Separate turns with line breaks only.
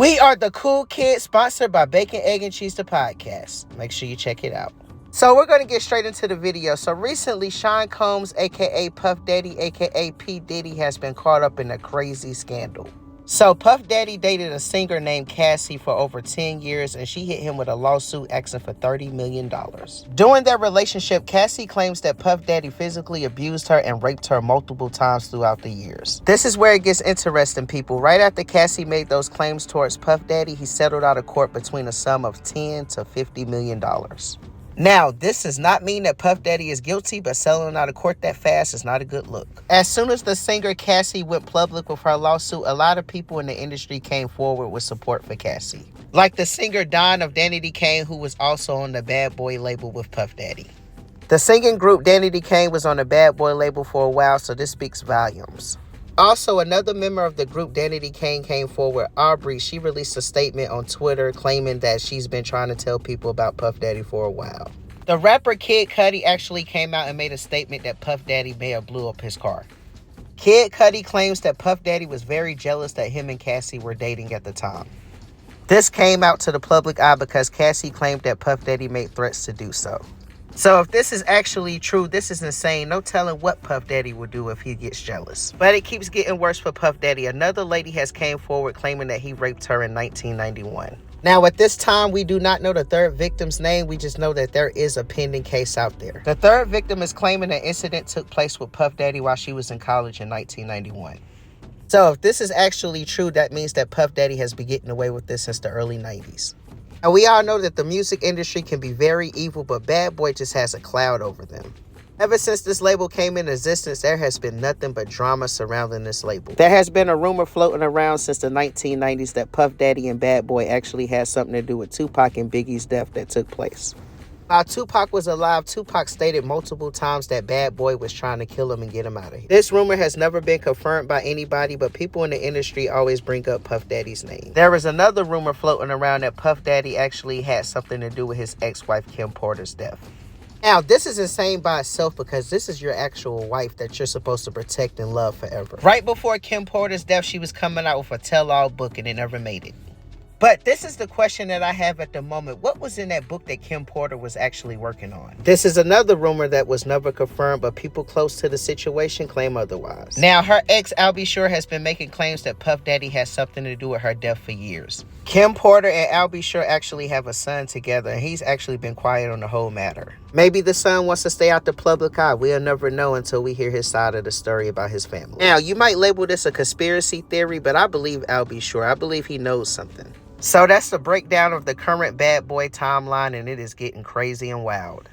We are the Cool Kids, sponsored by Bacon, Egg, and Cheese, the podcast. Make sure you check it out. So we're going to get straight into the video. So recently, Sean Combs, a.k.a. Puff Daddy, a.k.a. P. Diddy, has been caught up in a crazy scandal. So Puff Daddy dated a singer named Cassie for over 10 years, and she hit him with a lawsuit asking for $30 million. During their relationship, Cassie claims that Puff Daddy physically abused her and raped her multiple times throughout the years. This is where it gets interesting, people. Right after Cassie made those claims towards Puff Daddy, he settled out of court between a sum of $10 to $50 million. Now, this does not mean that Puff Daddy is guilty, but selling out of court that fast is not a good look. As soon as the singer Cassie went public with her lawsuit, a lot of people in the industry came forward with support for Cassie. Like the singer Don of Danity Kane, who was also on the Bad Boy label with Puff Daddy. The singing group Danity Kane was on the Bad Boy label for a while, so this speaks volumes. Also, another member of the group Danity Kane came forward, Aubrey. She released a statement on Twitter claiming that she's been trying to tell people about Puff Daddy for a while. The rapper Kid Cudi actually came out and made a statement that Puff Daddy may have blew up his car. Kid Cudi claims that Puff Daddy was very jealous that him and Cassie were dating at the time. This came out to the public eye because Cassie claimed that Puff Daddy made threats to do so. So if this is actually true, this is insane. No telling what Puff Daddy will do if he gets jealous. But it keeps getting worse for Puff Daddy. Another lady has came forward claiming that he raped her in 1991. Now, at this time, we do not know the third victim's name. We just know that there is a pending case out there. The third victim is claiming an incident took place with Puff Daddy while she was in college in 1991. So if this is actually true, that means that Puff Daddy has been getting away with this since the early 90s. And we all know that the music industry can be very evil, but Bad Boy just has a cloud over them. Ever since this label came into existence, there has been nothing but drama surrounding this label. There has been a rumor floating around since the 1990s that Puff Daddy and Bad Boy actually had something to do with Tupac and Biggie's death that took place. While Tupac was alive, Tupac stated multiple times that Bad Boy was trying to kill him and get him out of here. This rumor has never been confirmed by anybody, but people in the industry always bring up Puff Daddy's name. There is another rumor floating around that Puff Daddy actually had something to do with his ex-wife Kim Porter's death. Now, this is insane by itself because this is your actual wife that you're supposed to protect and love forever. Right before Kim Porter's death, she was coming out with a tell-all book and it never made it. But this is the question that I have at the moment. What was in that book that Kim Porter was actually working on? This is another rumor that was never confirmed, but people close to the situation claim otherwise. Now, her ex, Al B. Sure, has been making claims that Puff Daddy has something to do with her death for years. Kim Porter and Al B. Sure actually have a son together, and he's actually been quiet on the whole matter. Maybe the son wants to stay out the public eye. We'll never know until we hear his side of the story about his family. Now, you might label this a conspiracy theory, but I believe Al B. Sure. I believe he knows something. So that's the breakdown of the current Bad Boy timeline, and it is getting crazy and wild.